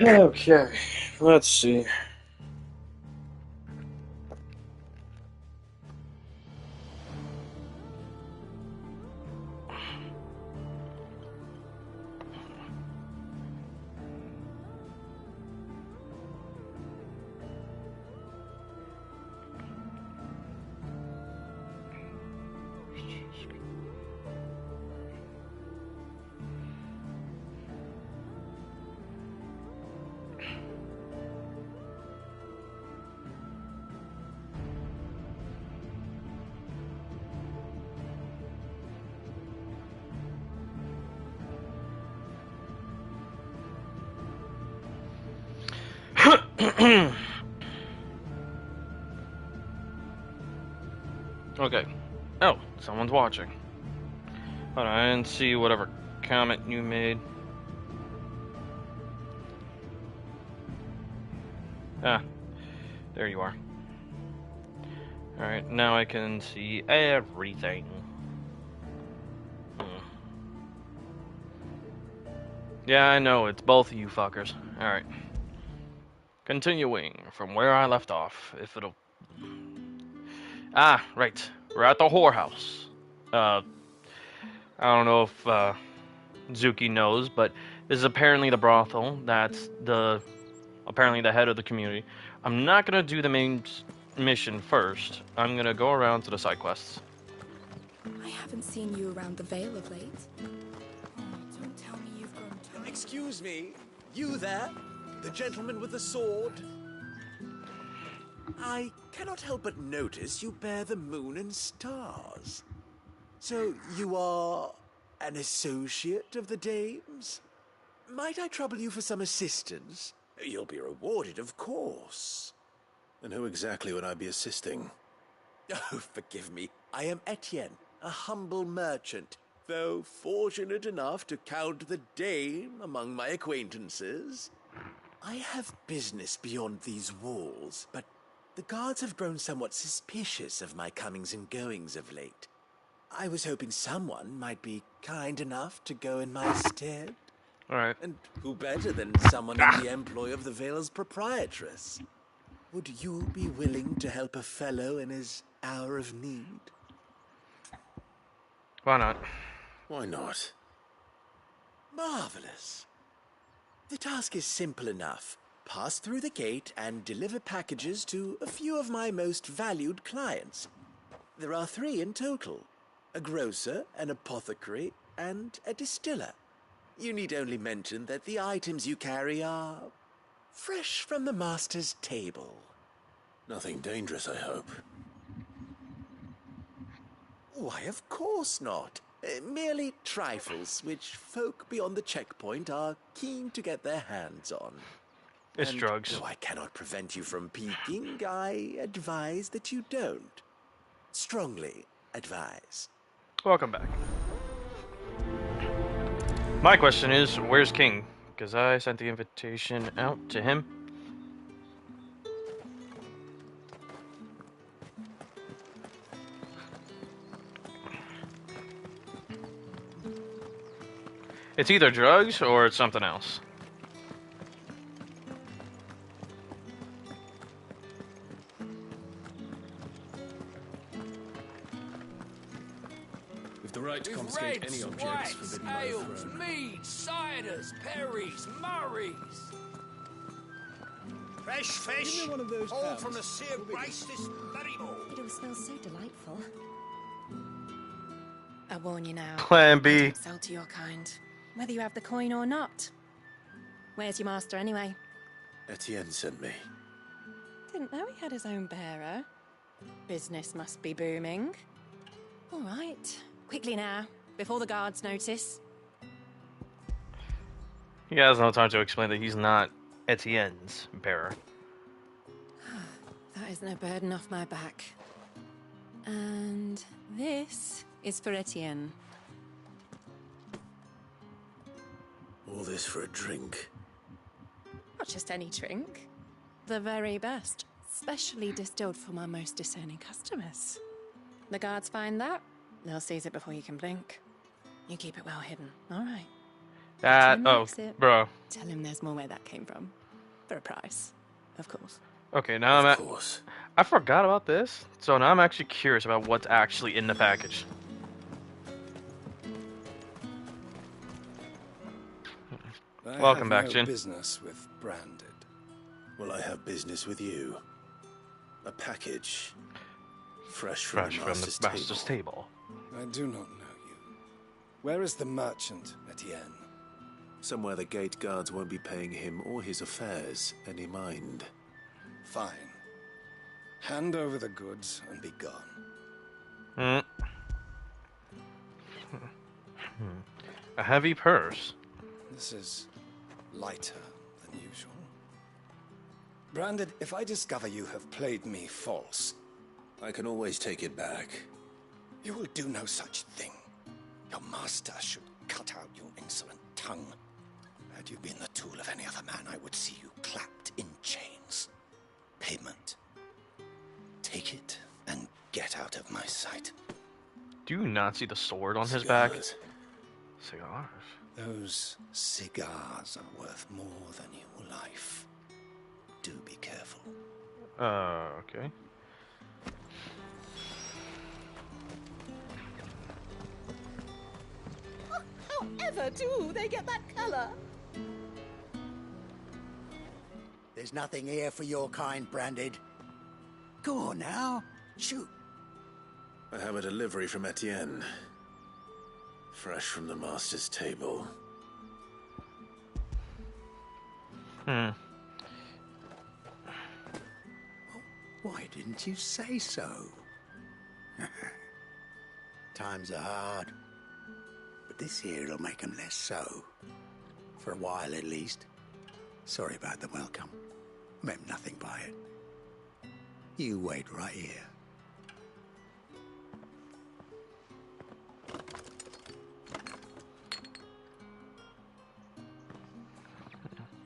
Okay, let's see. Okay. Oh, someone's watching. Hold on, I didn't see whatever comment you made. Ah, there you are. Alright, now I can see everything. Yeah, I know, it's both of you fuckers. Alright. Continuing from where I left off, if it'll... Ah, right. We're at the whorehouse. I don't know if, Zuki knows, but this is apparently the brothel. That's apparently the head of the community. I'm not gonna do the main mission first. I'm gonna go around to the side quests. I haven't seen you around the Vale of late. Oh, don't tell me you've grown tired. Excuse me, you there? The gentleman with the sword? I cannot help but notice you bear the moon and stars. So you are an associate of the dames? Might I trouble you for some assistance? You'll be rewarded, of course. And who exactly would I be assisting? Oh, forgive me. I am Etienne, a humble merchant, though fortunate enough to count the dame among my acquaintances. I have business beyond these walls, but the guards have grown somewhat suspicious of my comings and goings of late. I was hoping someone might be kind enough to go in my stead. Alright. And who better than someone in the employ of the Vale's proprietress? Would you be willing to help a fellow in his hour of need? Why not? Why not? Marvelous. The task is simple enough. Pass through the gate and deliver packages to a few of my most valued clients. There are 3 in total: a grocer, an apothecary, and a distiller. You need only mention that the items you carry are fresh from the master's table. Nothing dangerous, I hope. Why, of course not. Merely trifles which folk beyond the checkpoint are keen to get their hands on. It's And drugs. though I cannot prevent you from peeking, I advise that you don't. Strongly advise. Welcome back. My question is, where's King? Because I sent the invitation out to him. It's either drugs or it's something else. With the right to confiscate any objects whites, forbidden by the ales, throne. meads, ciders, perries, murrays. Fresh fish, Give me one of those all cans. from the sea of grace this very morning. It all smells so delightful. I warn you now. Plan I B. don't sell to your kind, whether you have the coin or not. Where's your master anyway? Etienne sent me. Didn't know he had his own bearer. Business must be booming. All right, quickly now, before the guards notice. He has no time to explain that he's not Etienne's bearer. That is no burden off my back. And this is for Etienne. All this for a drink. Not just any drink. The very best. Specially distilled for my most discerning customers. The guards find that, they'll seize it before you can blink. You keep it well hidden, all right? That, Tim oh, likes it. bro. Tell him there's more where that came from. For a price, of course. Okay, now Of I'm course. I forgot about this, so now I'm actually curious about what's actually in the package. I Welcome have back, no Jin. business with Branded. Well, I have business with you. A package. Fresh from Fresh the from the master's table. I do not know you. Where is the merchant, Etienne? Somewhere the gate guards won't be paying him or his affairs any mind. Fine. Hand over the goods and be gone. Hmm. A heavy purse. This is lighter than usual. Branded, if I discover you have played me false, I can always take it back. you will do no such thing. Your master should cut out your insolent tongue. Had you been the tool of any other man, I would see you clapped in chains. Payment. Take it and get out of my sight. Do you not see the sword on his back? Cigars. Cigars. Those cigars are worth more than your life. Do be careful. Okay. However do they get that color? There's nothing here for your kind, Branded. Go on now. Shoot. I have a delivery from Etienne. Fresh from the master's table. Why didn't you say so? Times are hard. But this here'll make 'em less so. For a while, at least. Sorry about the welcome. Meant nothing by it. You wait right here.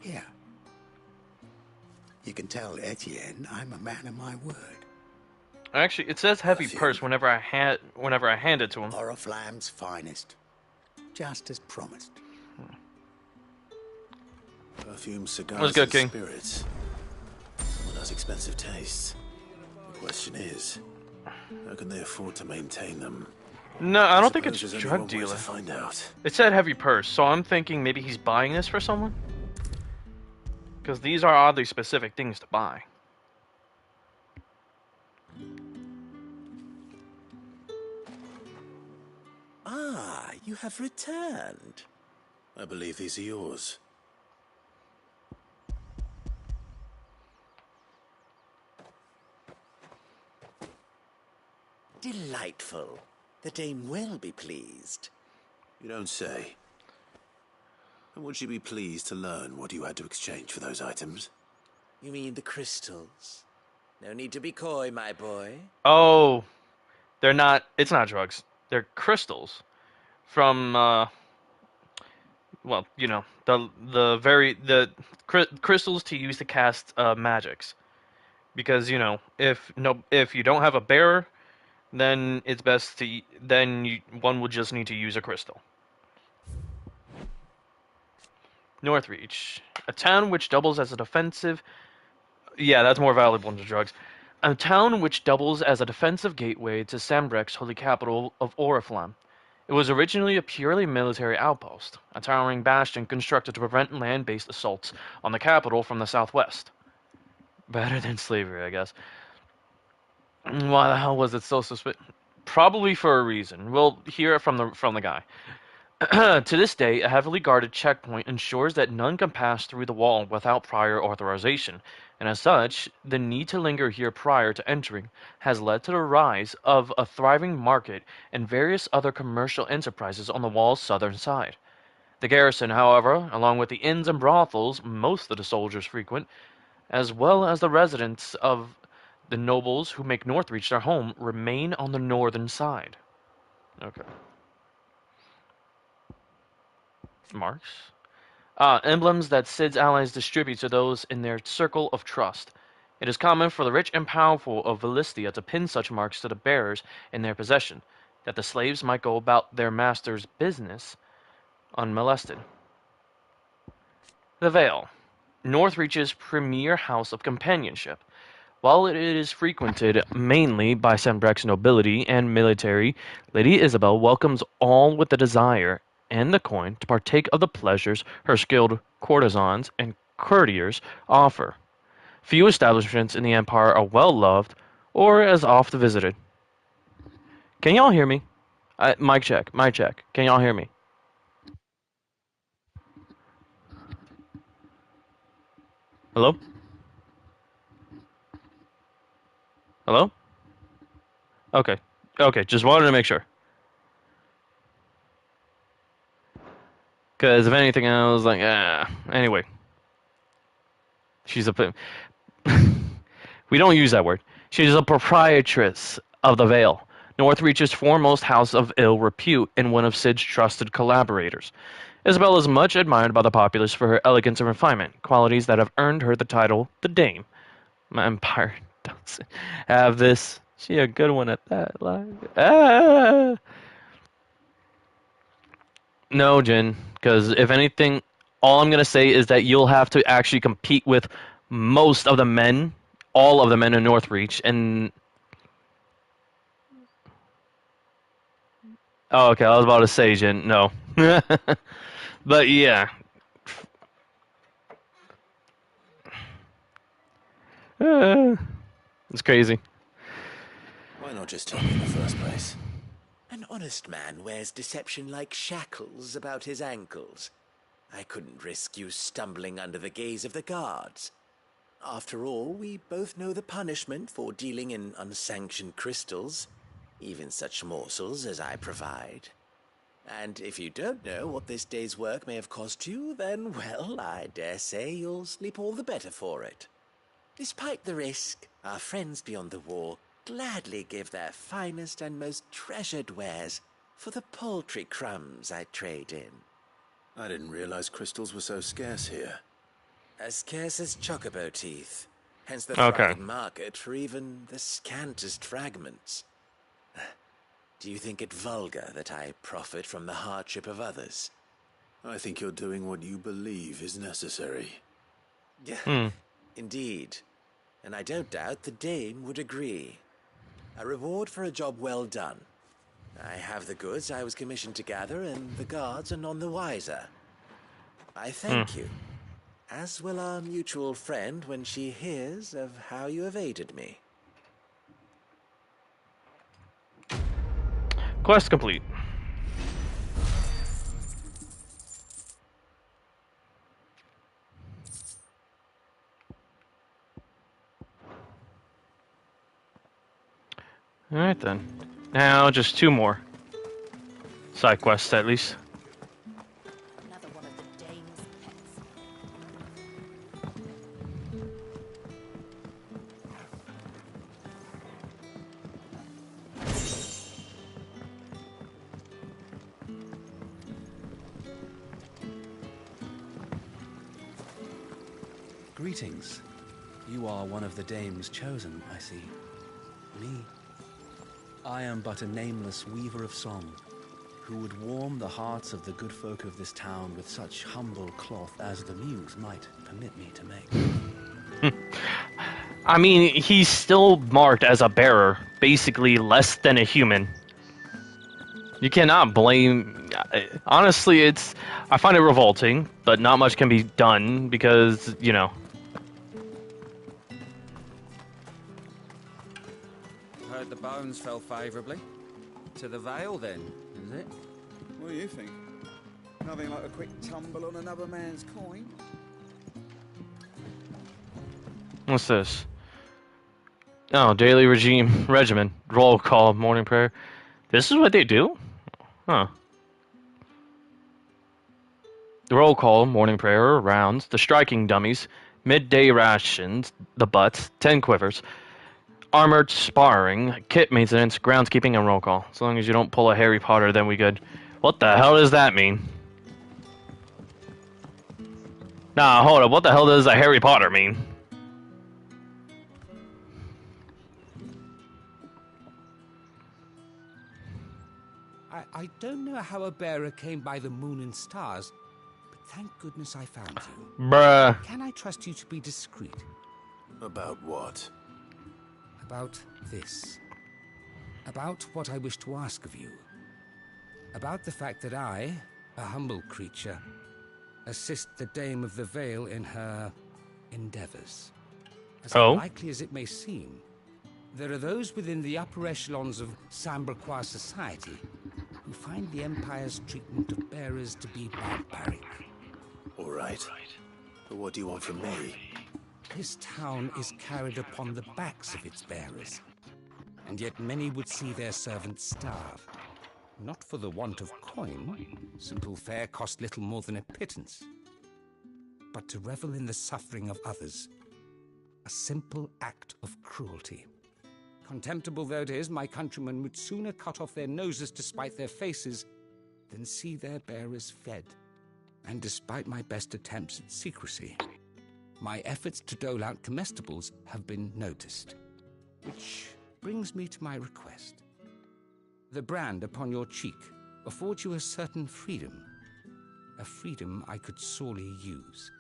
Here. You can tell Etienne I'm a man of my word. Actually, it says heavy purse whenever I hand it to him. Oriflamme's finest. Just as promised. Perfume, cigars, What's good, and King? spirits. Someone has expensive tastes. The question is, how can they afford to maintain them? No, I don't think it's Suppose there's drug only one way dealer. to find out. It said heavy purse, so I'm thinking maybe he's buying this for someone. Because these are oddly specific things to buy. Ah, you have returned. I believe these are yours. Delightful. The dame will be pleased. You don't say. And would she be pleased to learn what you had to exchange for those items? You mean the crystals? No need to be coy, my boy. Oh, they're not. It's not drugs. They're crystals from. Well, you know, the crystals to use to cast magics. Because if you don't have a bearer, then it's best to one would just need to use a crystal. Northreach, a town which doubles as a defensive. Yeah, that's more valuable than drugs. A town which doubles as a defensive gateway to Sambrecht's holy capital of Oriflamme. It was originally a purely military outpost, a towering bastion constructed to prevent land-based assaults on the capital from the southwest. Better than slavery, I guess. Why the hell was it so suspicious? Probably for a reason. We'll hear it from the guy. To this day, a heavily guarded checkpoint ensures that none can pass through the wall without prior authorization, and as such, the need to linger here prior to entering has led to the rise of a thriving market and various other commercial enterprises on the wall's southern side. The garrison, however, along with the inns and brothels most of the soldiers frequent, as well as the residents of the nobles who make Northreach their home, remain on the northern side. Okay. Marks. Emblems that Cid's allies distribute to those in their circle of trust. It is common for the rich and powerful of Velistia to pin such marks to the bearers in their possession, that the slaves might go about their master's business unmolested. The Vale, Northreach's premier house of companionship. While it is frequented mainly by Sembrecht's nobility and military, Lady Isabel welcomes all with the desire and the coin to partake of the pleasures her skilled courtesans and courtiers offer. Few establishments in the empire are well loved or as oft visited. Can y'all hear me? Mic check, mic check. Can y'all hear me? Hello? Hello? Okay. Okay, just wanted to make sure. Because if anything, I was like, ah. Anyway. She's a... We don't use that word. She's a proprietress of the Vale, Northreach's foremost house of ill repute and one of Sid's trusted collaborators. Isabel is much admired by the populace for her elegance and refinement, qualities that have earned her the title the Dame. My empire doesn't have this. She a good one at that. Like, No, Jin, because if anything, all I'm going to say is that you'll have to actually compete with most of the men, all of the men in Northreach, and... Oh, okay, I was about to say, Jin, no. But yeah. It's crazy. Why not just tell me in the first place? An honest man wears deception like shackles about his ankles. I couldn't risk you stumbling under the gaze of the guards. After all, we both know the punishment for dealing in unsanctioned crystals, even such morsels as I provide. And if you don't know what this day's work may have cost you, then, well, I dare say you'll sleep all the better for it. Despite the risk, our friends beyond the wall gladly give their finest and most treasured wares for the paltry crumbs I trade in. I didn't realize crystals were so scarce here. As scarce as chocobo teeth, hence the Okay. thriving market for even the scantest fragments. Do you think it vulgar that I profit from the hardship of others? I think you're doing what you believe is necessary. Indeed, and I don't doubt the Dame would agree. A reward for a job well done. I have the goods I was commissioned to gather, and the guards are none the wiser. I thank you, as will our mutual friend when she hears of how you have aided me. Quest complete. Alright then. Now just 2 more. Side quests at least. Another one of the Dame's pets. Greetings. You are one of the Dame's chosen, I see. Me. I am but a nameless weaver of song, who would warm the hearts of the good folk of this town with such humble cloth as the muse might permit me to make. I mean, he's still marked as a bearer, basically less than a human. You cannot blame... Honestly, I find it revolting, but not much can be done because, you know... Heard the bones fell favourably. To the Vale, then, is it? What do you think? Nothing like a quick tumble on another man's coin. What's this? Oh, daily regimen. Roll call, morning prayer. This is what they do? Huh. The roll call, morning prayer, rounds, the striking dummies, midday rations, the butts, 10 quivers, armored sparring, kit maintenance, groundskeeping, and roll call. As long as you don't pull a Harry Potter, then we good. What the hell does that mean? Nah, hold up. What the hell does a Harry Potter mean? I don't know how a bearer came by the moon and stars, but Thank goodness I found you. Bruh. Can I trust you to be discreet? About what? About this. About what I wish to ask of you. About the fact that I, a humble creature, assist the Dame of the Vale in her endeavors. As unlikely as it may seem, there are those within the upper echelons of Samberquois society who find the Empire's treatment of bearers to be barbaric. All right. But what do you want from me? This town is carried upon the backs of its bearers, and yet many would see their servants starve. Not for the want of coin, simple fare cost little more than a pittance, but to revel in the suffering of others, a simple act of cruelty. Contemptible though it is, my countrymen would sooner cut off their noses to spite their faces than see their bearers fed. And despite my best attempts at secrecy, my efforts to dole out comestibles have been noticed. Which brings me to my request. The brand upon your cheek affords you a certain freedom. A freedom I could sorely use.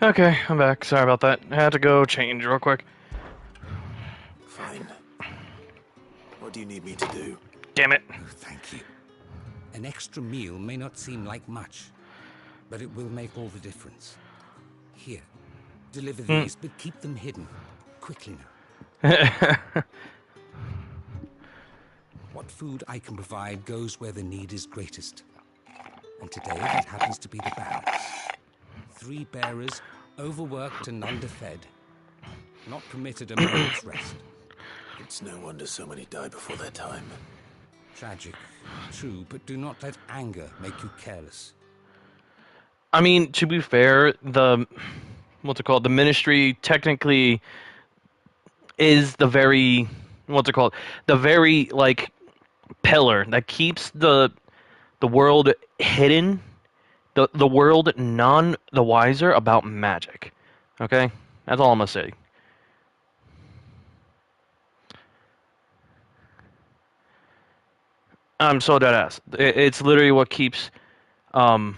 Okay, I'm back. Sorry about that. I had to go change real quick. Fine. What do you need me to do? Damn it. Oh, thank you. An extra meal may not seem like much, but it will make all the difference. Here, deliver these, but keep them hidden. Quickly now. What food I can provide goes where the need is greatest. And today that happens to be the balance. 3 bearers, overworked and underfed. Not permitted a moment's rest. It's no wonder so many die before their time. Tragic, true, but do not let anger make you careless. I mean, to be fair, the ministry technically is the very the very like pillar that keeps the world hidden, the world none the wiser about magic. Okay? That's all I'm gonna say. I'm so dead ass. It's literally what keeps the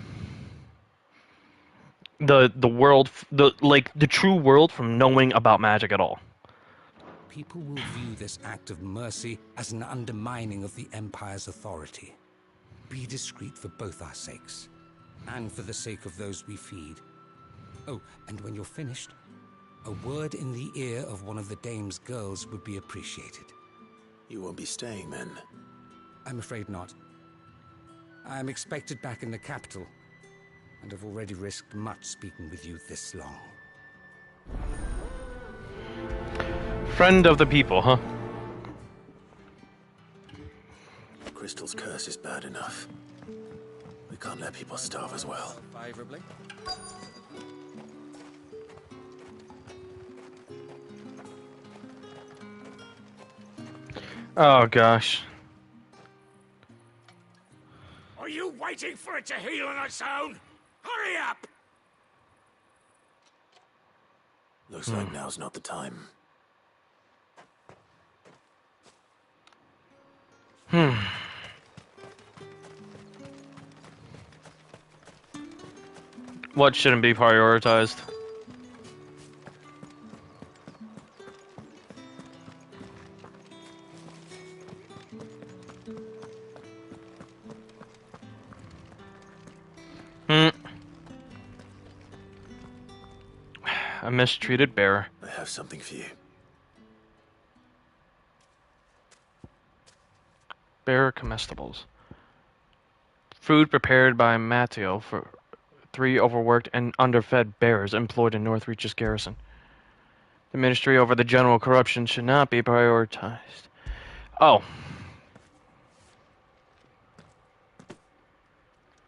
world, the true world, from knowing about magic at all. People will view this act of mercy as an undermining of the Empire's authority. Be discreet for both our sakes, and for the sake of those we feed. Oh, and when you're finished, a word in the ear of one of the Dame's girls would be appreciated. You won't be staying then? I'm afraid not. I am expected back in the capital, and have already risked much speaking with you this long. Friend of the people, huh? Crystal's curse is bad enough. We can't let people starve as well. Favorably. Oh gosh. Are you waiting for it to heal on its own? Hurry up! Looks like now's not the time. What shouldn't be prioritized? A mistreated bear. I have something for you. Bear comestibles. Food prepared by Matteo for 3 overworked and underfed bears employed in Northreach's garrison. The ministry over the general corruption should not be prioritized. Oh.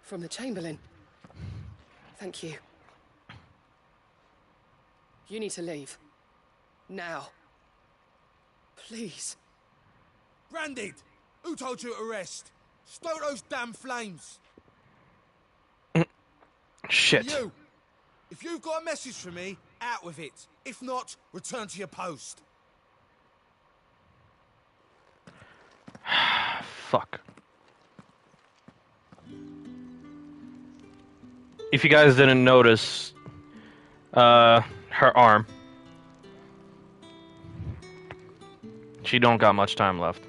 From the Chamberlain. Thank you. You need to leave. Now. Please. Branded! Who told you to rest? Stoke those damn flames! Shit. And you! If you've got a message for me, out with it. If not, return to your post. Fuck. If you guys didn't notice, her arm. She don't got much time left.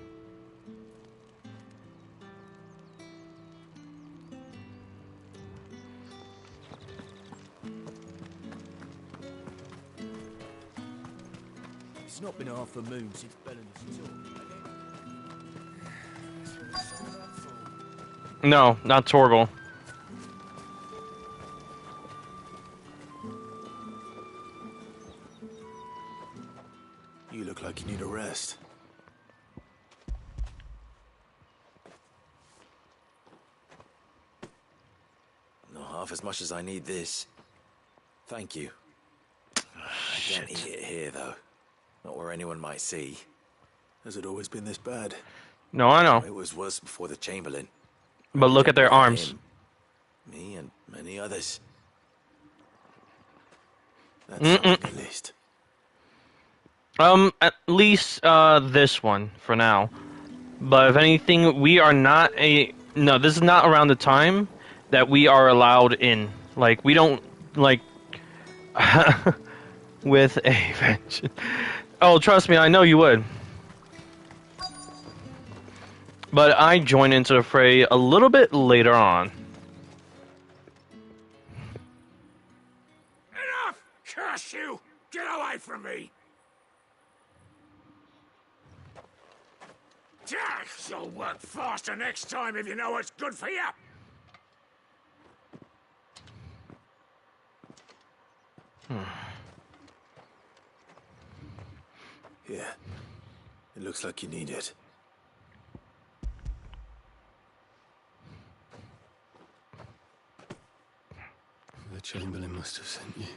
It's not been half a moon since Belenus talked. No, not Torgal. You look like you need a rest. Not half as much as I need this. Thank you. I can't eat it here, though. Not where anyone might see. Has it always been this bad? No, I know. It was worse before the Chamberlain. But look at their arms. Him, me and many others. That's something at least. At least, this one, for now. But if anything, we are not no, this is not around the time that we are allowed in. Like, we don't, like, with a vengeance. Oh, trust me, I know you would. But I join into the fray a little bit later on. Enough! Curse you! Get away from me! You'll work faster next time if you know what's good for you! Yeah. It looks like you need it. The Chamberlain must have sent you,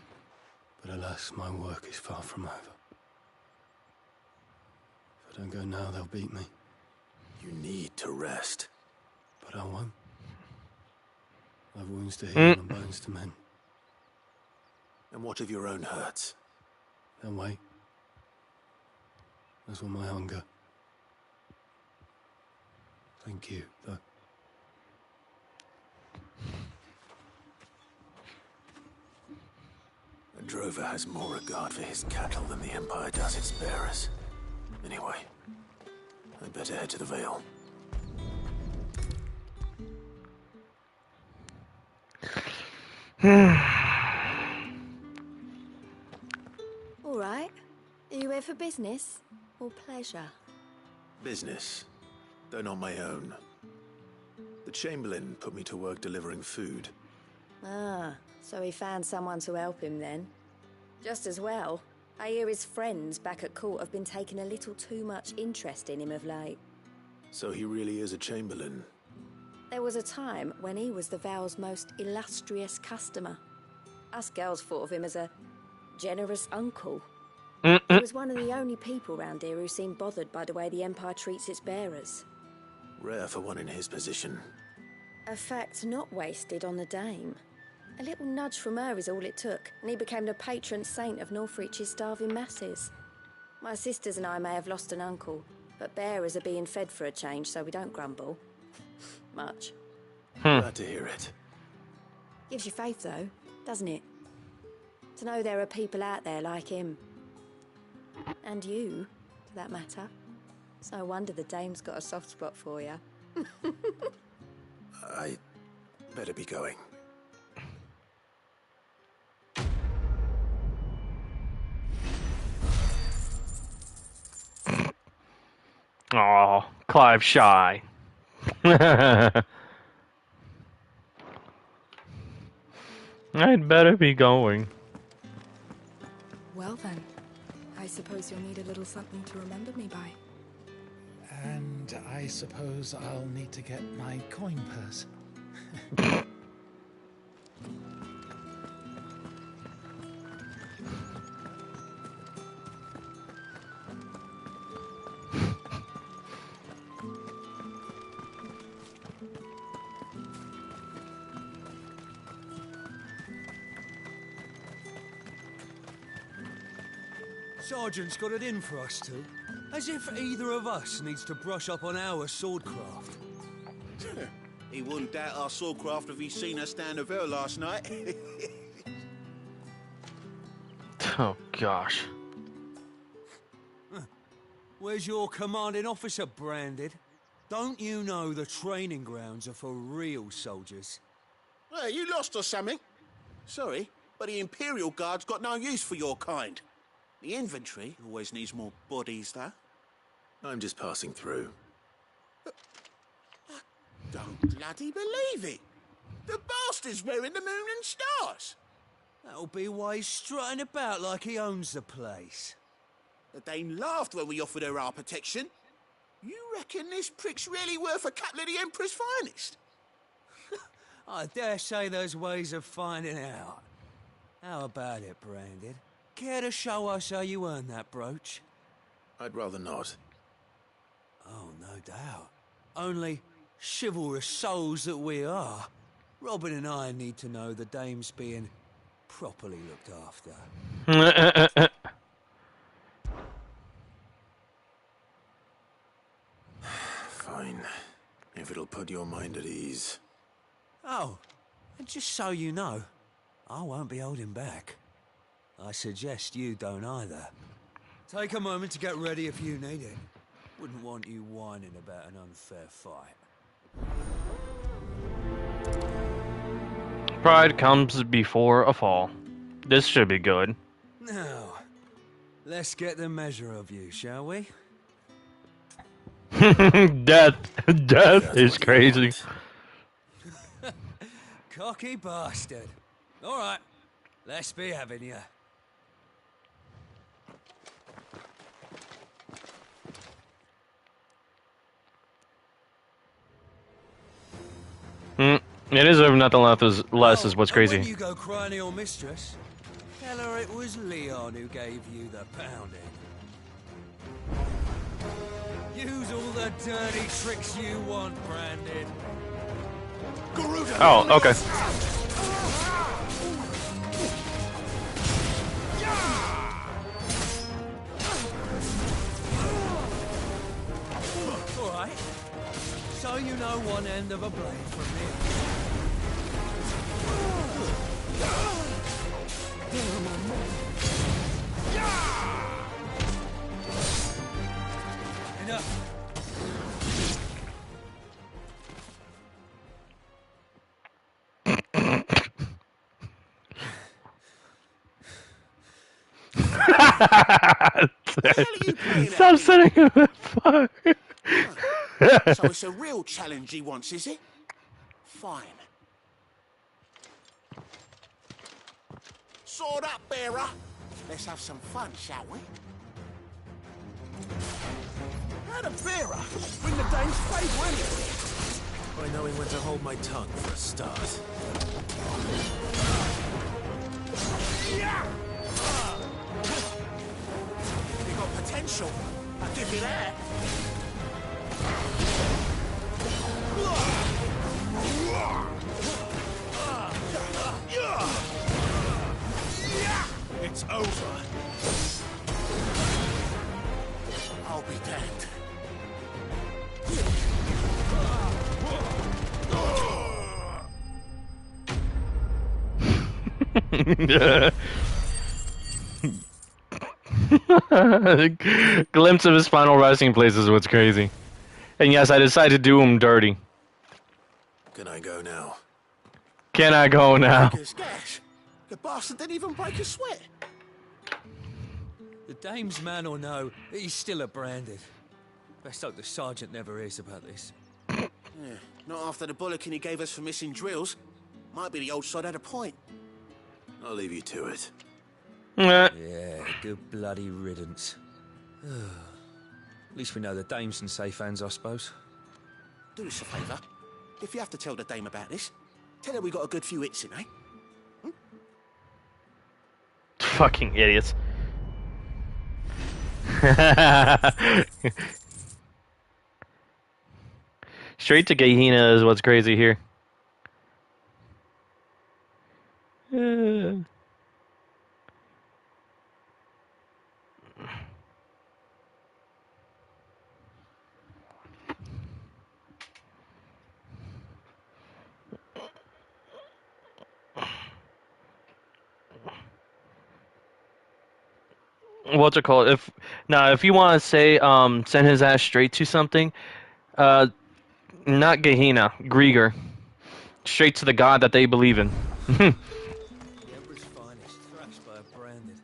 but alas, my work is far from over. If I don't go now, they'll beat me. You need to rest. But I won't. I've wounds to heal and bones to mend. And what of your own hurts? They'll wait. As will my hunger. Thank you, though. A drover has more regard for his cattle than the Empire does its bearers. Anyway, I'd better head to the Vale. All right. Are you here for business or pleasure? Business, though not my own. The Chamberlain put me to work delivering food. Ah, so he found someone to help him then. Just as well. I hear his friends back at court have been taking a little too much interest in him of late. So he really is a Chamberlain. There was a time when he was the Vale's most illustrious customer. Us girls thought of him as a generous uncle. He was one of the only people round here who seemed bothered by the way the Empire treats its bearers. Rare for one in his position. A fact not wasted on the dame. A little nudge from her is all it took, and he became the patron saint of Northreach's starving masses. My sisters and I may have lost an uncle, but bearers are being fed for a change, so we don't grumble. Much. Glad to hear it. Gives you faith, though, doesn't it? To know there are people out there like him. And you, for that matter. It's no wonder the dame's got a soft spot for you. I better be going. Oh, Clive shy. I'd better be going. Well then, I suppose you'll need a little something to remember me by. And I suppose I'll need to get my coin purse. Sergeant's got it in for us two. As if either of us needs to brush up on our swordcraft. He wouldn't doubt our swordcraft if he'd seen us stand a veil last night. Oh, gosh. Where's your commanding officer, Branded? Don't you know the training grounds are for real soldiers? Well, you lost or something? Sorry, but the Imperial Guard's got no use for your kind. The infantry always needs more bodies, though. I'm just passing through. Don't bloody believe it! The bastard's wearing the moon and stars! That'll be why he's strutting about like he owns the place. The Dane laughed when we offered her our protection. You reckon this prick's really worth a couple of the Emperor's finest? I dare say there's ways of finding out. How about it, Branded? Care to show us how you earned that brooch? I'd rather not. Oh, no doubt. Only chivalrous souls that we are. Robin and I need to know the dame's being properly looked after. Fine. If it'll put your mind at ease. Oh, and just so you know, I won't be holding back. I suggest you don't either. Take a moment to get ready if you need it. Wouldn't want you whining about an unfair fight. Pride comes before a fall. This should be good. Now, let's get the measure of you, shall we? Death is crazy. Cocky bastard. All right, let's be having you. It is over nothing less is what's crazy. When you go crying to your mistress, tell her it was Leon who gave you the pounding. Use all the dirty tricks you want, Branded. Oh, okay. Alright. So you know one end of a blade from the other. Enough. Stop setting him on fire. So it's a real challenge he wants, is it? Fine. Sword up, bearer. Let's have some fun, shall we? How the bearer? Bring the Dane's favour anyway. By knowing when to hold my tongue for a start. You got potential. I'll give you that. It's over. I'll be damned. Glimpse of his final resting place is what's crazy. And yes, I decided to do him dirty. Can I go now? Can I go now? Gosh, the bastard didn't even break a sweat. The dame's man or no, he's still a Branded. Best hope the sergeant never hears about this. Yeah, not after the bollocking he gave us for missing drills. Might be the old sod had a point. I'll leave you to it. Yeah, good bloody riddance. At least we know the dame's in safe hands, I suppose. Do us a favour. If you have to tell the dame about this, tell her we got a good few hits in, eh? Fucking idiots. Straight to Gehenna is what's crazy here. what's it called? If you want to say send his ass straight to something, not Gehenna, Grieger, straight to the god that they believe in. The Emperor's finest, thrashed by a branded.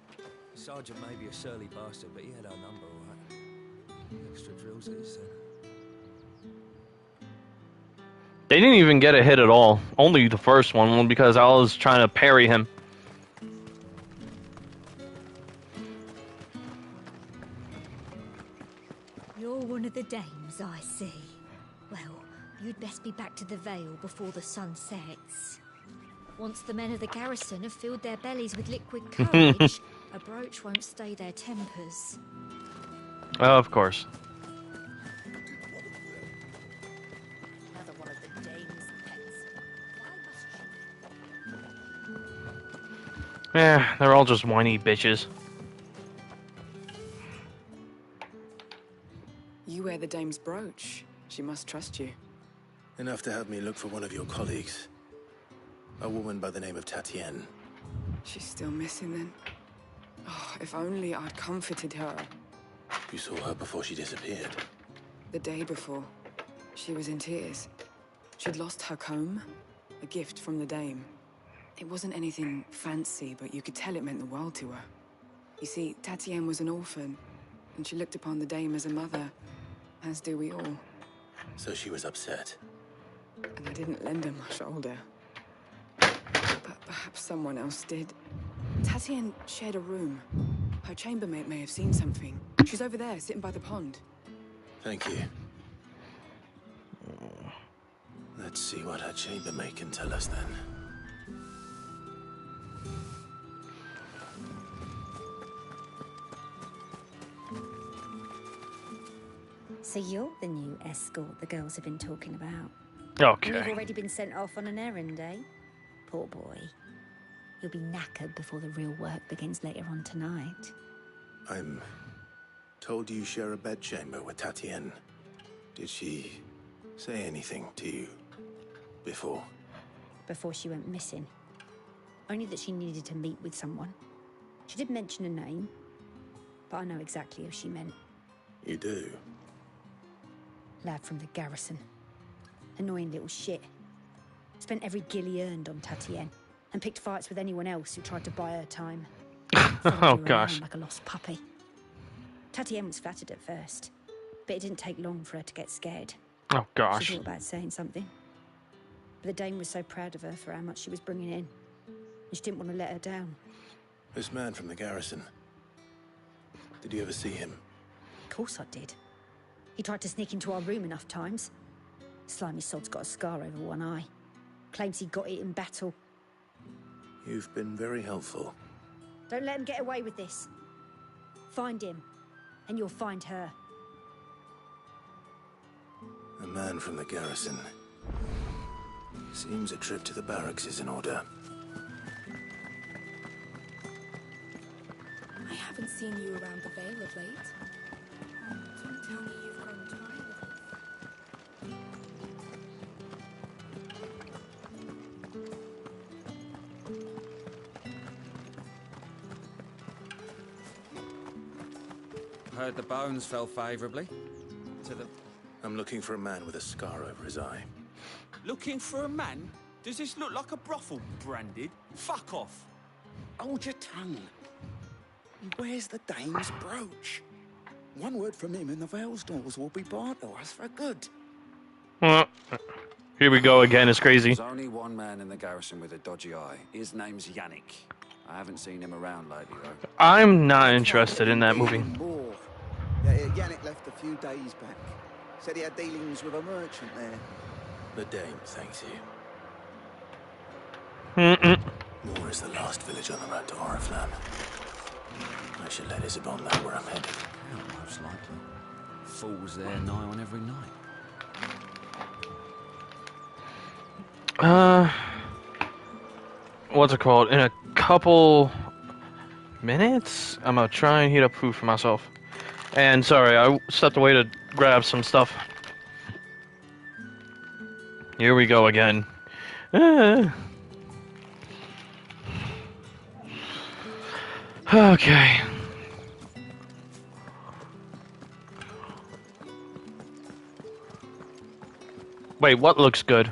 Sergeant may be a surly bastard, but he had our number, all right. Extra drills at his then. They didn't even get a hit at all. Only the first one, because I was trying to parry him. You're one of the dames, I see. Well, you'd best be back to the Vale before the sun sets. Once the men of the garrison have filled their bellies with liquid courage, a brooch won't stay their tempers. Oh, of course. Another one of the dame's pets. Yeah, they're all just whiny bitches. You wear the dame's brooch. She must trust you. Enough to have me look for one of your colleagues. A woman by the name of Tatienne. She's still missing then. Oh, if only I'd comforted her. You saw her before she disappeared. The day before, she was in tears. She'd lost her comb, a gift from the dame. It wasn't anything fancy, but you could tell it meant the world to her. You see, Tatienne was an orphan, and she looked upon the dame as a mother, as do we all. So she was upset. And I didn't lend her my shoulder. But perhaps someone else did. Tatienne shared a room. Her chambermaid may have seen something. She's over there, sitting by the pond. Thank you. Let's see what her chambermaid can tell us then. So you're the new escort the girls have been talking about. Okay. And you've already been sent off on an errand, eh? Poor boy. You'll be knackered before the real work begins later on tonight. I'm told you share a bedchamber with Tatienne. Did she say anything to you before? Before she went missing. Only that she needed to meet with someone. She did mention a name, but I know exactly who she meant. You do? Lad from the garrison. Annoying little shit. Spent every guil he earned on Tatienne, and picked fights with anyone else who tried to buy her time. Oh gosh. Like a lost puppy. Tatienne was flattered at first, but it didn't take long for her to get scared. Oh gosh. She thought about saying something. But the dame was so proud of her for how much she was bringing in, and she didn't want to let her down. This man from the garrison. Did you ever see him? Of course I did. He tried to sneak into our room enough times. Slimy sod's got a scar over one eye. Claims he got it in battle. You've been very helpful. Don't let him get away with this. Find him, and you'll find her. A man from the garrison. Seems a trip to the barracks is in order. I haven't seen you around the Vale of late. Don't tell me you've grown tired of it. Heard the bones fell favourably to the... I'm looking for a man with a scar over his eye. Looking for a man? Does this look like a brothel, branded? Fuck off. Hold your tongue. He wears the dame's brooch. One word from him and the Vale's doors will be barred to us for good. Here we go again, it's crazy. There's only one man in the garrison with a dodgy eye. His name's Yannick. I haven't seen him around lately, though. I'm not interested in that movie. Oh, yeah, Yannick left a few days back. Said he had dealings with a merchant there. The dame thanks you. Moore is the last village on the road to Oriflamme. I should let Isabel know where I'm headed. Yeah, most likely. Fools there nigh on every night. What's it called? In a couple minutes, I'm gonna try and heat up food for myself. And sorry, I stepped away to grab some stuff. Here we go again. Okay. Wait, what looks good?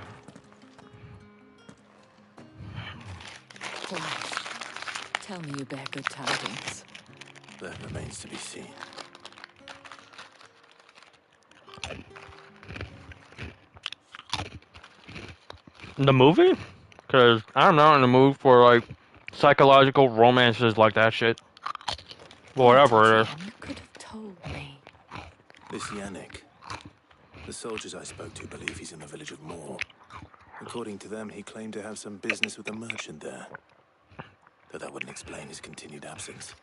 Tell me you bear good tidings. That remains to be seen. The movie? Because I'm not in the mood for, like, psychological romances like that shit. Whatever it is. You could have told me. This Yannick. The soldiers I spoke to believe he's in the village of Moor. According to them, he claimed to have some business with a merchant there. Though that wouldn't explain his continued absence.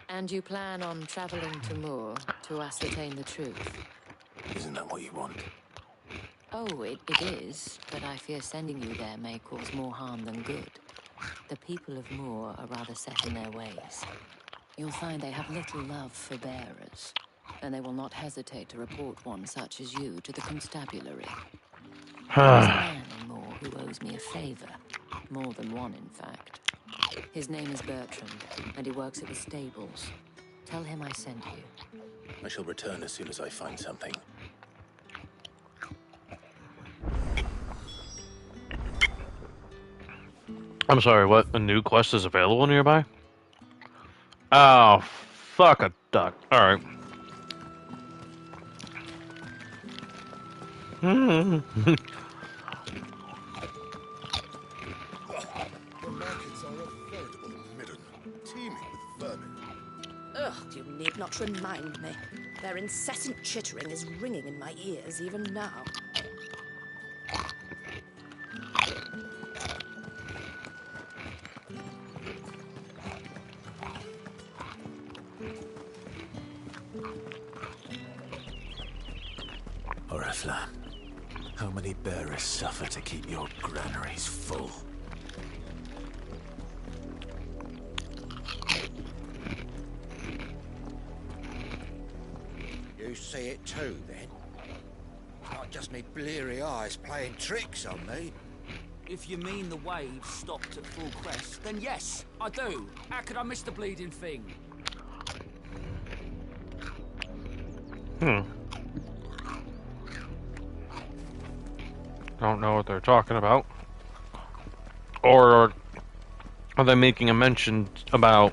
And you plan on traveling to Moor to ascertain the truth? Isn't that what you want? Oh, it is, but I fear sending you there may cause more harm than good. The people of Moor are rather set in their ways. You'll find they have little love for bearers, and they will not hesitate to report one such as you to the constabulary. There's a man in Moor who owes me a favor. More than one, in fact. His name is Bertrand, and he works at the stables. Tell him I sent you. I shall return as soon as I find something. I'm sorry, what? A new quest is available nearby? Oh, fuck a duck. Alright. The markets are a veritable midden, teeming with vermin. Ugh, you need not remind me. Their incessant chittering is ringing in my ears even now. Oriflamme, how many bearers suffer to keep your granaries full? You see it too, then? Not just me bleary eyes playing tricks on me. If you mean the waves stopped at full crest, then yes, I do. How could I miss the bleeding thing? Don't know what they're talking about. Or are they making a mention about...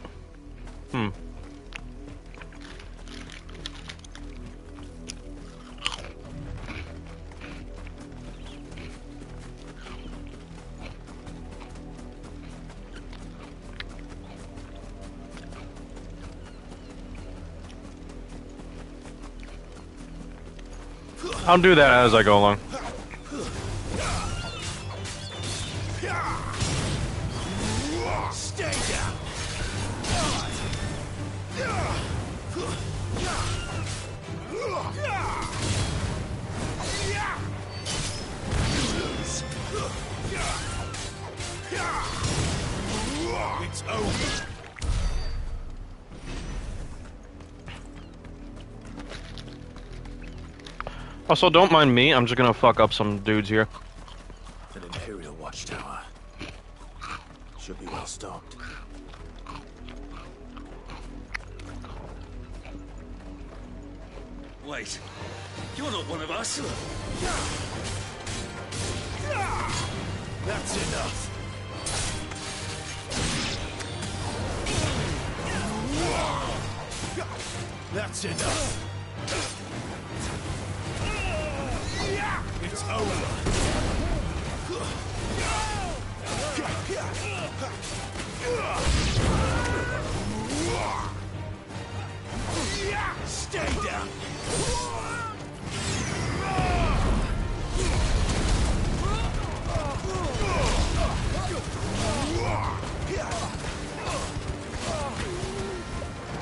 I'll do that as I go along. Stay down. It's over. Also, don't mind me, I'm just gonna fuck up some dudes here. An Imperial watchtower. Should be well stocked. Wait, you're not one of us. That's enough. That's enough. It's over. Stay down.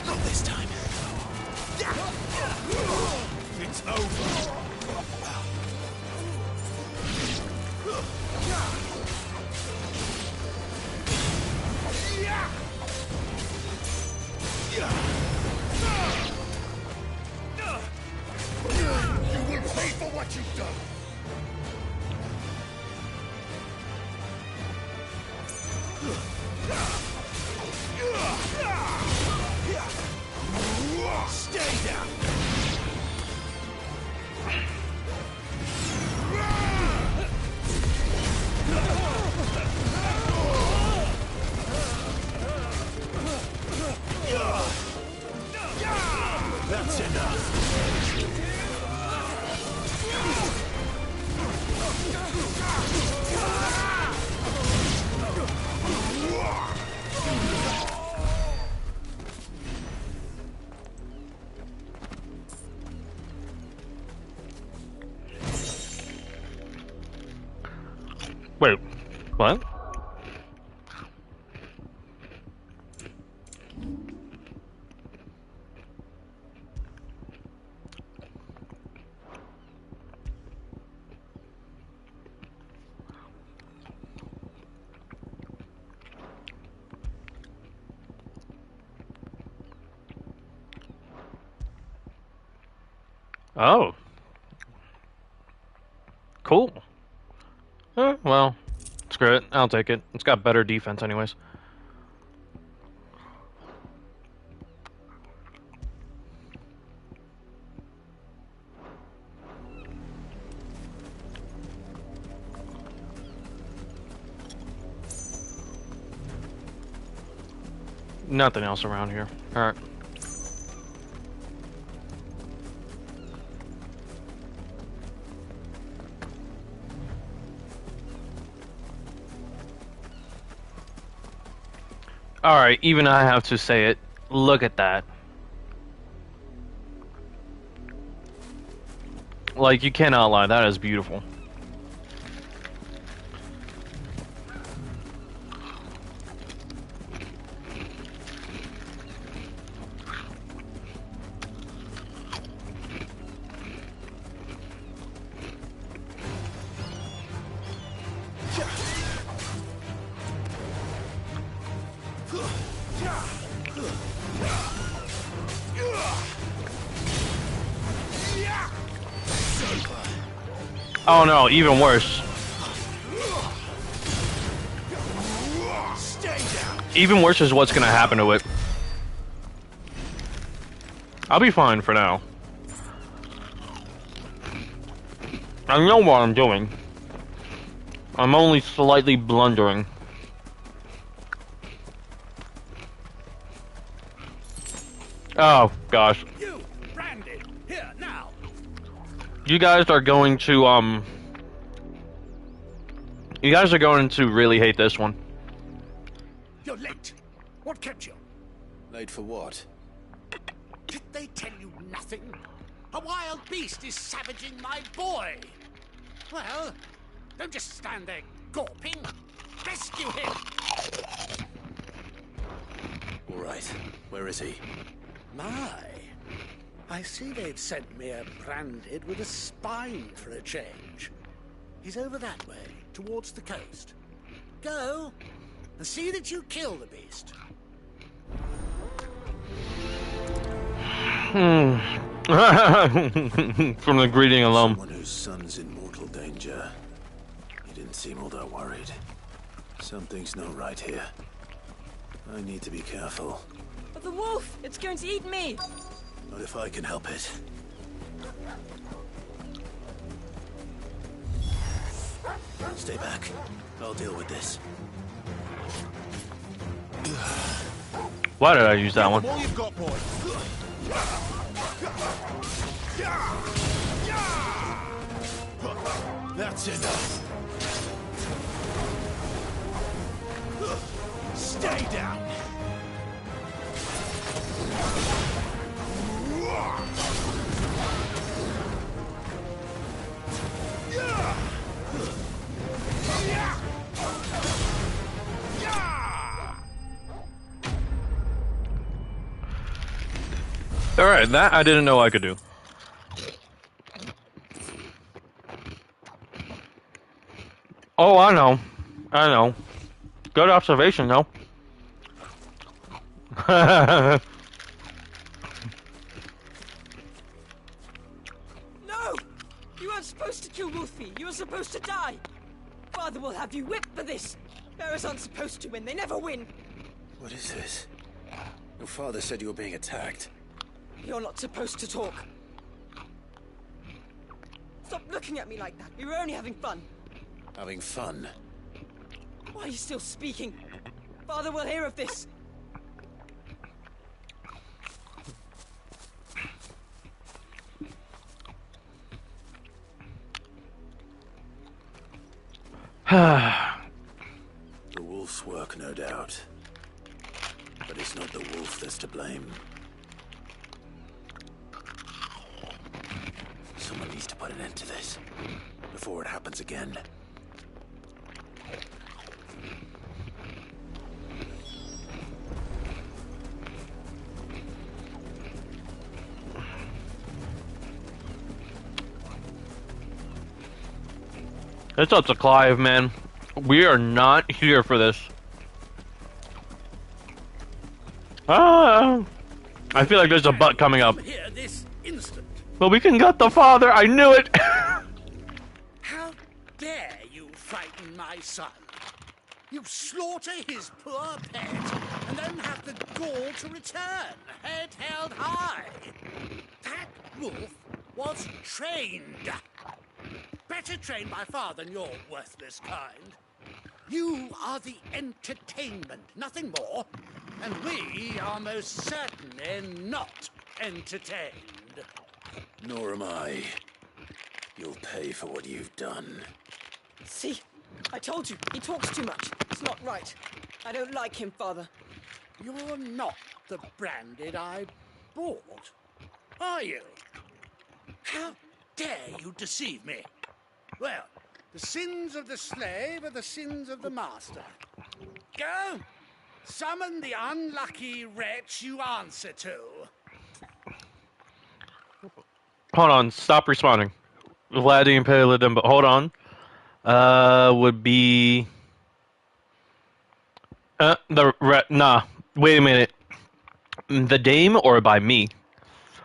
Not this time. It's over. You will pay for what you've done. Stay down. Wait, what? Oh. Cool. Well, screw it. I'll take it. It's got better defense anyways. Nothing else around here. Alright. Alright, even I have to say it. Look at that. Like, you cannot lie. That is beautiful. Oh no, even worse. Even worse is what's gonna happen to it. I'll be fine for now. I know what I'm doing. I'm only slightly blundering. Oh gosh. You, Randy, here now. You guys are going to you guys are going to really hate this one. You're late. What kept you? Late for what? Did they tell you nothing? A wild beast is savaging my boy. Well, don't just stand there gawping. Rescue him. All right. Where is he? My, I see they've sent me a branded with a spine for a change. He's over that way, towards the coast. Go, and see that you kill the beast. From the greeting alone. Someone whose son's in mortal danger. He didn't seem all that worried. Something's not right here. I need to be careful. But the wolf! It's going to eat me! Not if I can help it. Stay back. I'll deal with this. Why did I use that one? All you've got, boy. That's enough. Stay down. Alright, that I didn't know I could do. Oh, I know. I know. Good observation, though. No! You weren't supposed to kill Wolfie. You were supposed to die. Father will have you whipped for this. Bearers aren't supposed to win. They never win. What is this? Your father said you were being attacked. You're not supposed to talk. Stop looking at me like that. We were only having fun. Having fun? Why are you still speaking? Father will hear of this. The wolf's work, no doubt. But it's not the wolf that's to blame. Someone needs to put an end to this before it happens again. It's up to Clive, man. We are not here for this. I feel like there's a butt coming up. Here this instant. But we can get the father. I knew it. How dare you frighten my son? You slaughter his poor pet and then have the gall to return, head held high. That wolf was trained. Better trained by far than your worthless kind. You are the entertainment, nothing more. And we are most certainly not entertained. Nor am I. You'll pay for what you've done. See? I told you, he talks too much. It's not right. I don't like him, Father. You're not the branded I bought, are you? How dare you deceive me? Well, the sins of the slave are the sins of the master. Go! Summon the unlucky wretch you answer to. Hold on. Stop responding. Vladi and Paladin, but hold on. Would be... Nah. Wait a minute. The Dame or by me?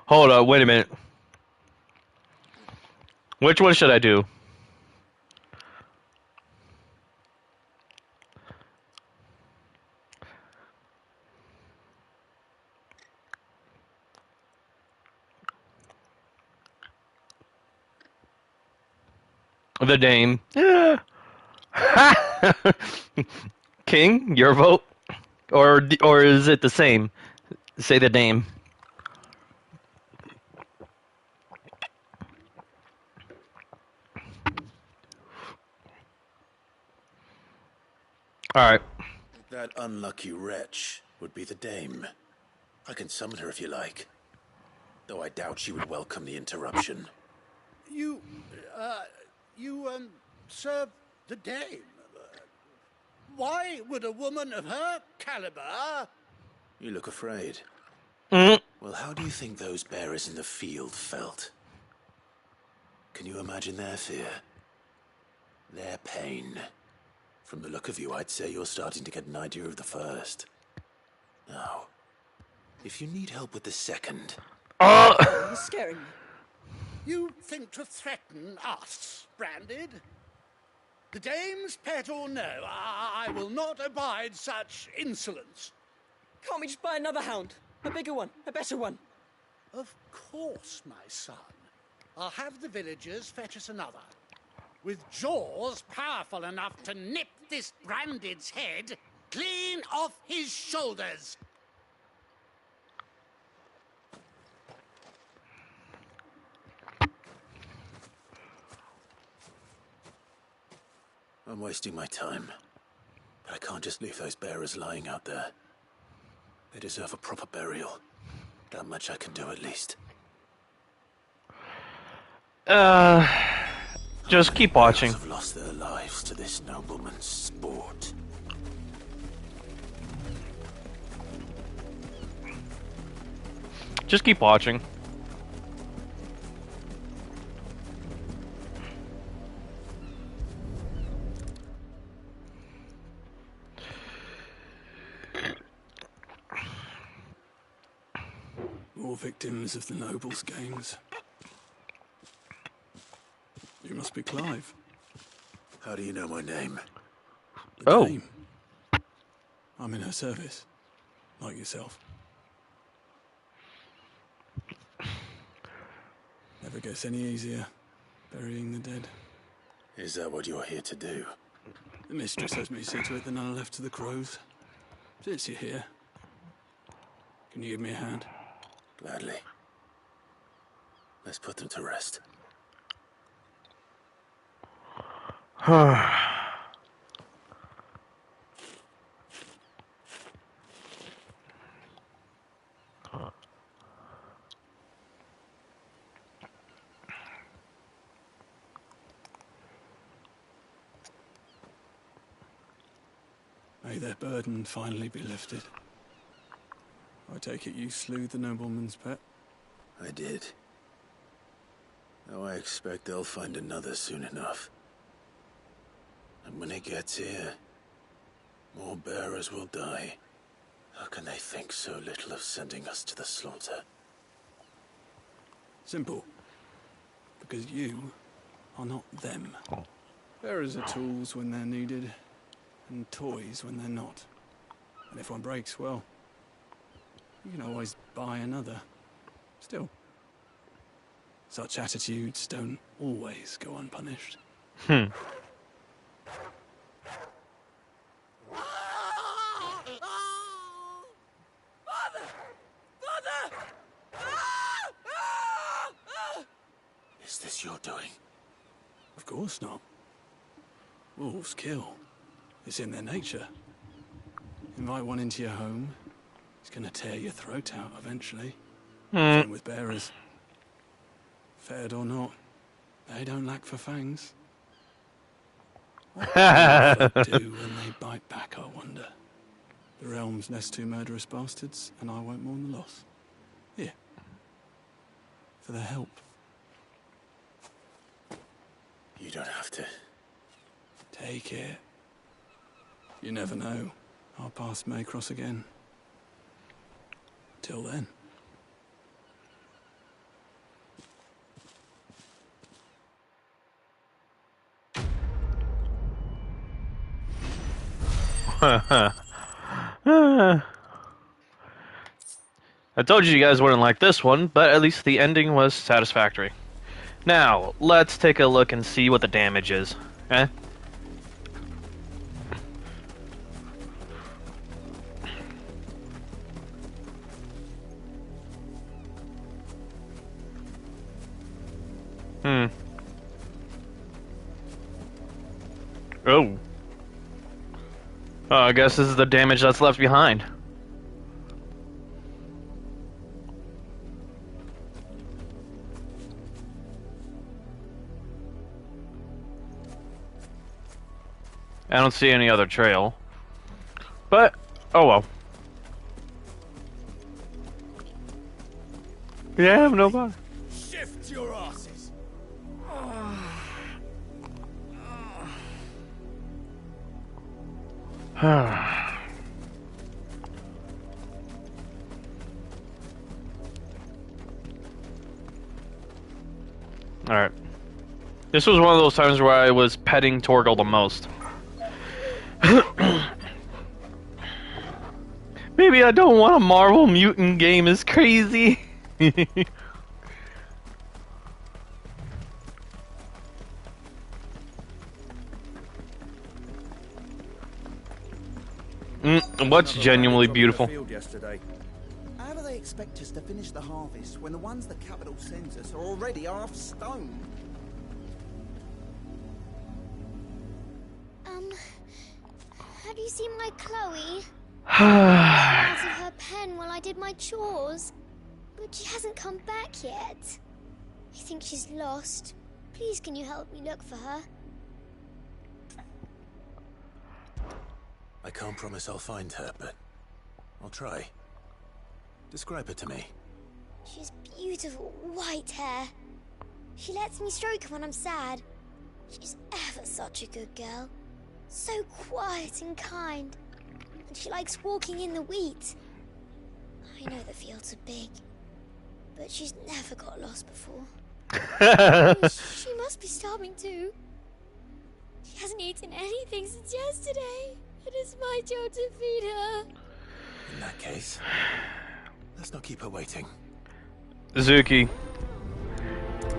Hold on. Wait a minute. Which one should I do? The Dame. Yeah. King, your vote? Or is it the same? Say the Dame. Alright. That unlucky wretch would be the Dame. I can summon her if you like. Though I doubt she would welcome the interruption. You serve the Dame. Why would a woman of her caliber... You look afraid. Mm. Well, how do you think those bearers in the field felt? Can you imagine their fear? Their pain? From the look of you, I'd say you're starting to get an idea of the first. Now, if you need help with the second... You're scaring me. You think to threaten us, Branded? The Dame's pet or no, I will not abide such insolence. Can't we just buy another hound? A bigger one, a better one. Of course, my son. I'll have the villagers fetch us another. With jaws powerful enough to nip this Branded's head clean off his shoulders. I'm wasting my time. But I can't just leave those bearers lying out there. They deserve a proper burial. That much I can do at least. Just keep watching. Have lost their lives to this nobleman's sport. Just keep watching. More victims of the nobles' games. You must be Clive. How do you know my name? Oh. Dame. I'm in her service, like yourself. Never gets any easier, burying the dead. Is that what you're here to do? The mistress has me see to it that none are left to the crows. Since you're here, can you give me a hand? Gladly. Let's put them to rest. May their burden finally be lifted. I take it you slew the nobleman's pet? I did. Now I expect they'll find another soon enough. And when it gets here, more bearers will die. How can they think so little of sending us to the slaughter? Simple. Because you are not them. Bearers are tools when they're needed, and toys when they're not. And if one breaks, well, you can always buy another. Still, such attitudes don't always go unpunished. Is this your doing? Of course not. Wolves kill. It's in their nature. Invite one into your home, he's gonna tear your throat out eventually. Same with bearers. Fed or not, they don't lack for fangs. What do folk do when they bite back, I wonder? The realm's nest two murderous bastards, and I won't mourn the loss. Here. For their help. You don't have to. Take it. You never know. Our paths may cross again. Till then. I told you guys wouldn't like this one, but at least the ending was satisfactory. Now, let's take a look and see what the damage is. Okay? Oh. I guess this is the damage that's left behind. I don't see any other trail. But, oh well. Yeah, I have no bother. Shift your asses. Alright. This was one of those times where I was petting Torgal the most. Maybe I don't want a Marvel mutant game is crazy. What's genuinely beautiful? How do they expect us to finish the harvest when the ones the capital sends us are already half stoned? Have you seen my Chloe? Out of her pen while I did my chores. But she hasn't come back yet. I think she's lost. Please, can you help me look for her? I can't promise I'll find her, but I'll try. Describe her to me. She's beautiful white hair. She lets me stroke her when I'm sad. She's ever such a good girl. So quiet and kind. And she likes walking in the wheat. I know the fields are big, but she's never got lost before. She must be starving too. She hasn't eaten anything since yesterday. It is my job to feed her. In that case, let's not keep her waiting. Zuki,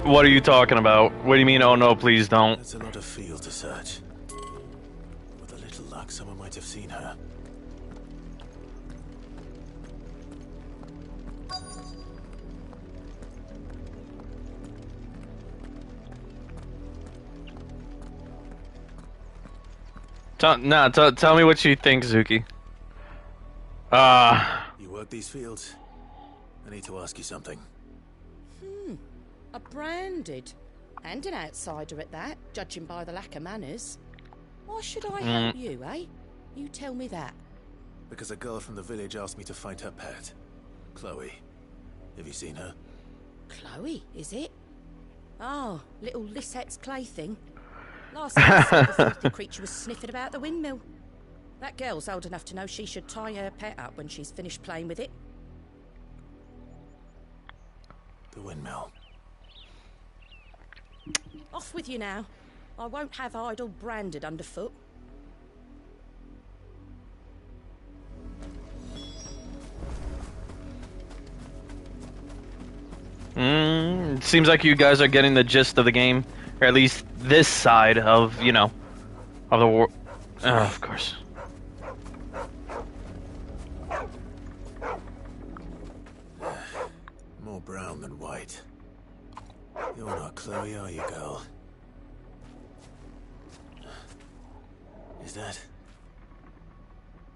what are you talking about? What do you mean, oh no, please don't? There's a lot of field to search. With a little luck, someone might have seen her. Tell me what you think, Zuki. You work these fields? I need to ask you something. A branded. And an outsider at that, judging by the lack of manners. Why should I help you, eh? You tell me that. Because a girl from the village asked me to find her pet. Chloe. Have you seen her? Chloe, is it? Oh, little Lisette's plaything. Last I saw, the filthy creature was sniffing about the windmill. That girl's old enough to know she should tie her pet up when she's finished playing with it. The windmill. Off with you now. I won't have idle branded underfoot. It seems like you guys are getting the gist of the game, or at least this side of, you know, of the war. Of course. More brown than white. You're not Chloe, are you, girl? Is that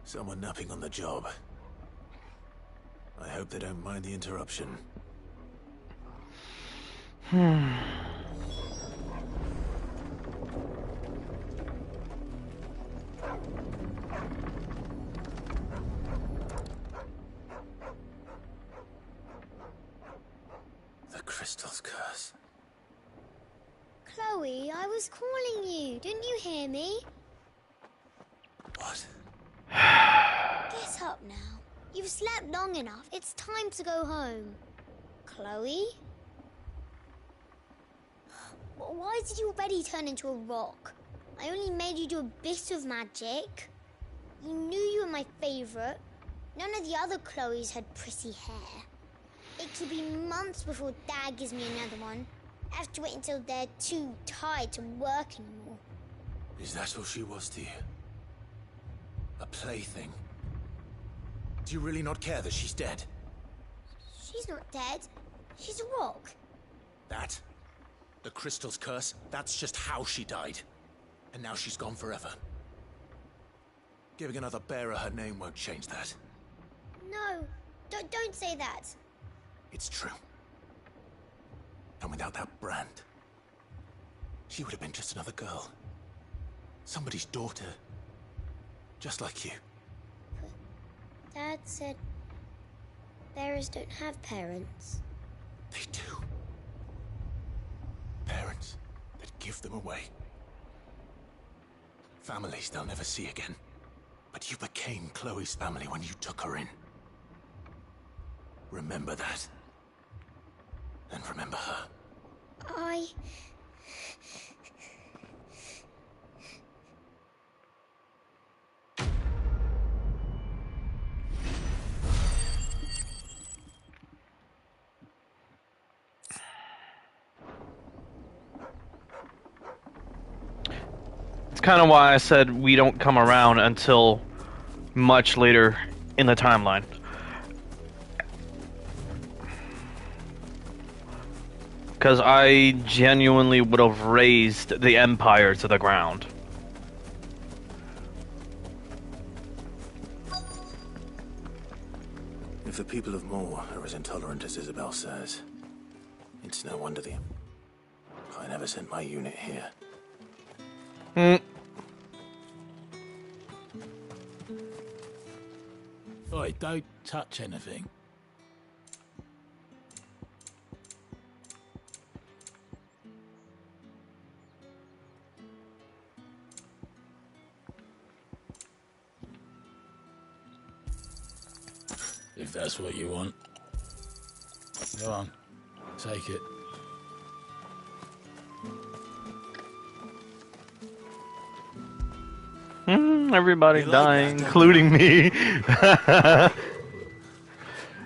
someone napping on the job? I hope they don't mind the interruption. The crystal's curse. Chloe, I was calling you. Didn't you hear me? What? Get up now. You've slept long enough. It's time to go home. Chloe? Why did your belly turn into a rock? I only made you do a bit of magic. You knew you were my favourite. None of the other Chloes had pretty hair. It could be months before Dad gives me another one. I have to wait until they're too tired to work anymore. Is that all she was to you? A plaything? Do you really not care that she's dead? She's not dead. She's a rock. That? The crystal's curse? That's just how she died. And now she's gone forever. Giving another bearer her name won't change that. No, don't say that. It's true. And without that brand, she would have been just another girl. Somebody's daughter. Just like you. Dad said bearers don't have parents. They do. Parents that give them away. Families they'll never see again. But you became Chloe's family when you took her in. Remember that. And remember her. It's kind of why I said we don't come around until much later in the timeline. Because I genuinely would have razed the Empire to the ground. If the people of Moor are as intolerant as Isabel says, it's no wonder I never sent my unit here. Oi, don't touch anything. If that's what you want. Go on, take it. Everybody dying, including me.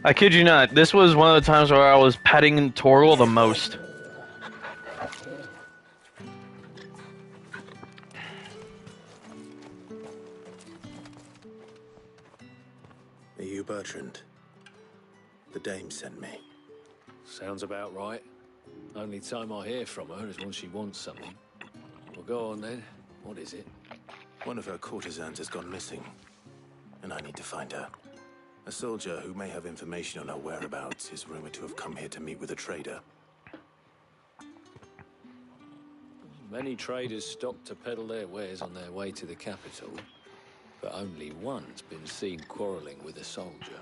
I kid you not, this was one of the times where I was petting Torgal the most. Are you Bertrand? The dame sent me. Sounds about right. Only time I hear from her is when she wants something. Well, go on then. What is it? One of her courtesans has gone missing, and I need to find her. A soldier who may have information on her whereabouts is rumored to have come here to meet with a trader. Many traders stop to peddle their wares on their way to the capital, but only one's been seen quarreling with a soldier.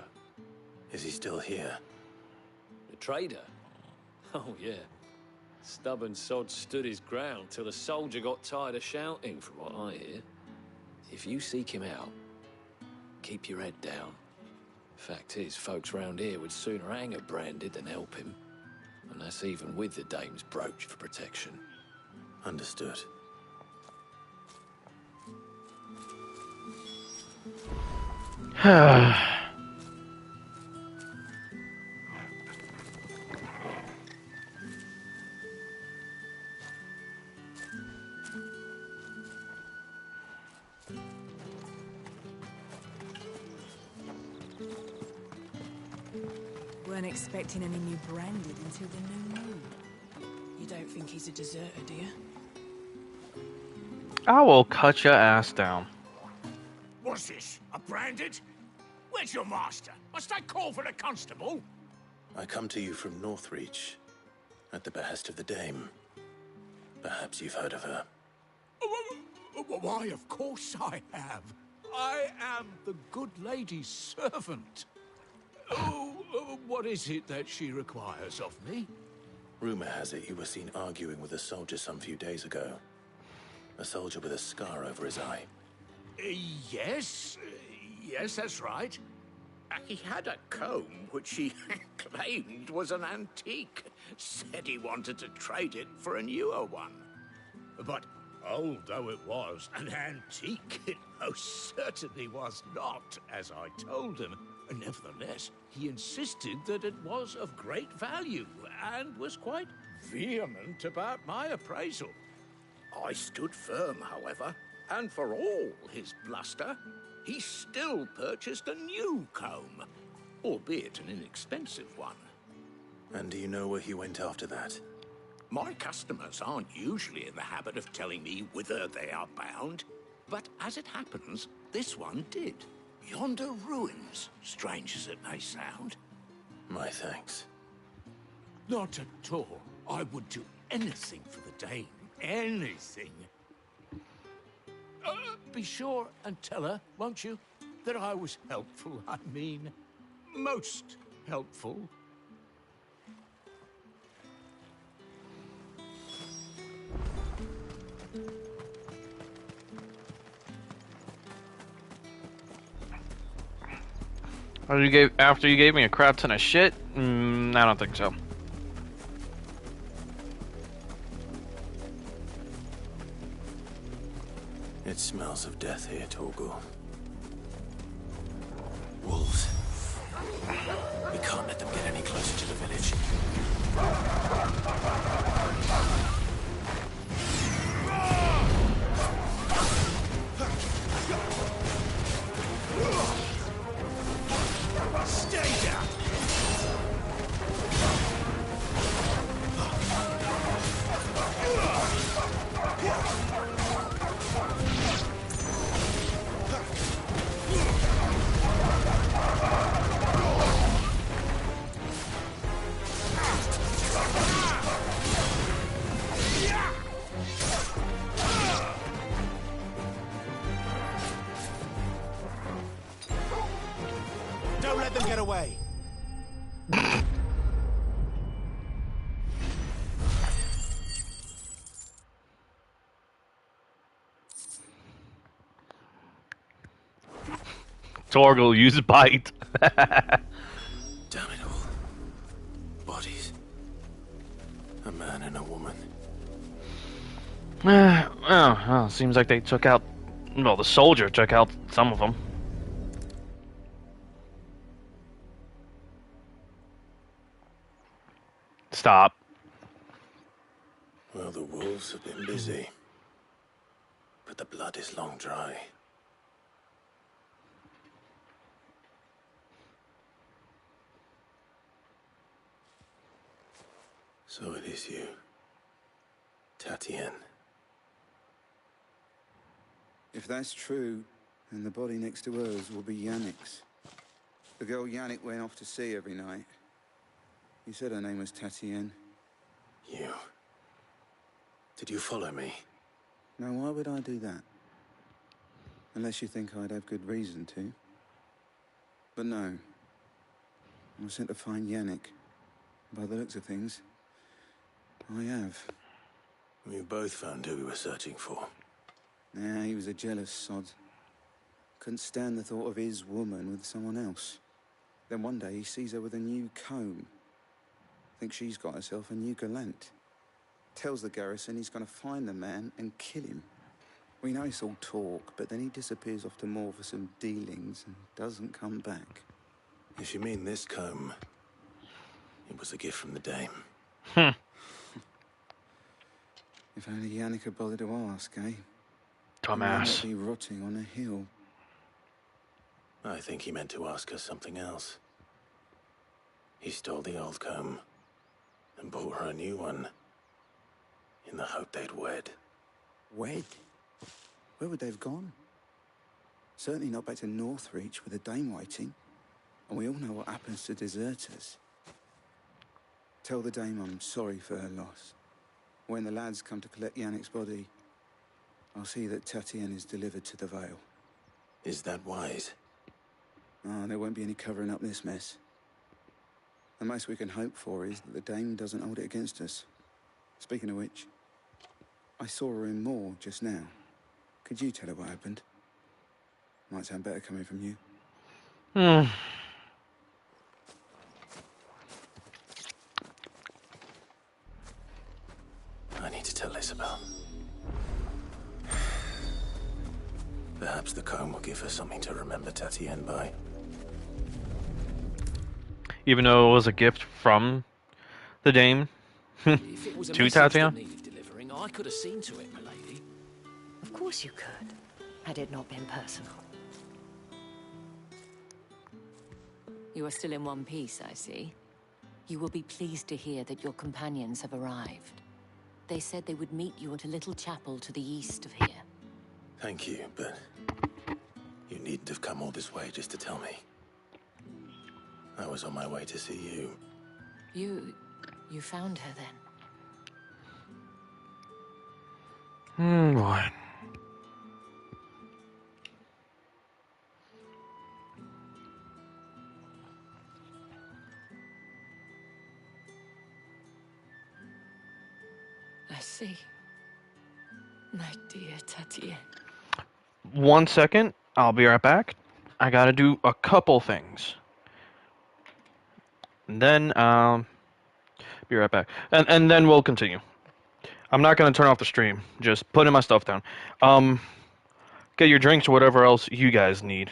Is he still here? The trader? Oh, yeah. Stubborn sod stood his ground till the soldier got tired of shouting, from what I hear. If you seek him out, keep your head down. Fact is, folks round here would sooner hang a branded than help him. And that's even with the dame's brooch for protection. Understood. Weren't expecting any new branded until the new moon. You don't think he's a deserter, do you? I will cut your ass down. What's this? A branded? Where's your master? Must I call for the constable? I come to you from Northreach, at the behest of the dame. Perhaps you've heard of her. Why, of course I have. I am the good lady's servant. What is it that she requires of me? Rumor has it you were seen arguing with a soldier some few days ago. A soldier with a scar over his eye. Yes, that's right. He had a comb which he claimed was an antique. Said he wanted to trade it for a newer one. But old though it was, an antique it most certainly was not, as I told him. Nevertheless, he insisted that it was of great value, and was quite vehement about my appraisal. I stood firm, however, and for all his bluster, he still purchased a new comb, albeit an inexpensive one. And do you know where he went after that? My customers aren't usually in the habit of telling me whither they are bound, but as it happens, this one did. Yonder ruins, strange as it may sound. My thanks. Not at all. I would do anything for the dame. Anything. Be sure and tell her, won't you, that I was helpful. I mean, most helpful. After you gave me a crap ton of shit? I don't think so. It smells of death here, Torgal. Wolves. We can't let them get any closer to the village. Stay down! Don't let them get away! Torgal, use bite. Damn it all. Bodies. A man and a woman. Well, seems like they took out... Well, the soldier took out some of them. Stop. Well, the wolves have been busy. But the blood is long dry. So it is you, Tatien. If that's true, then the body next to hers will be Yannick's. The girl Yannick went off to sea every night. You said her name was Tatien. You. Did you follow me? Now, why would I do that? Unless you think I'd have good reason to. But no. I was sent to find Yannick. By the looks of things, I have. We both found who we were searching for. Yeah, he was a jealous sod. Couldn't stand the thought of his woman with someone else. Then one day he sees her with a new comb. Thinks she's got herself a new gallant. Tells the garrison he's going to find the man and kill him. We know it's all talk, but then he disappears off to Moor for some dealings and doesn't come back. If you mean this comb, it was a gift from the dame. If only Yannick had bothered to ask, eh? Dumbass. He might be rotting on a hill. I think he meant to ask us something else. He stole the old comb and bought her a new one in the hope they'd wed. Wed? Where would they have gone? Certainly not back to Northreach with a dame waiting. And we all know what happens to deserters. Tell the dame I'm sorry for her loss. When the lads come to collect Yannick's body, I'll see that Tatienne is delivered to the Vale. Is that wise? Oh, there won't be any covering up this mess. The most we can hope for is that the dame doesn't hold it against us. Speaking of which, I saw her in Moor just now. Could you tell her what happened? Might sound better coming from you. I need to tell Isabel. Perhaps the comb will give her something to remember Tatienne by. Even though it was a gift from the dame If it was a to message that Tatiana. needed delivering, I could have seen to it, my lady. Of course you could, had it not been personal. You are still in one piece, I see. You will be pleased to hear that your companions have arrived. They said they would meet you at a little chapel to the east of here. Thank you, but you needn't have come all this way just to tell me. I was on my way to see you. You found her then? Boy. I see. My dear Tatienne. 1 second. I'll be right back. I gotta do a couple things. And then, be right back. And then we'll continue. I'm not gonna turn off the stream. Just putting my stuff down. Get your drinks or whatever else you guys need.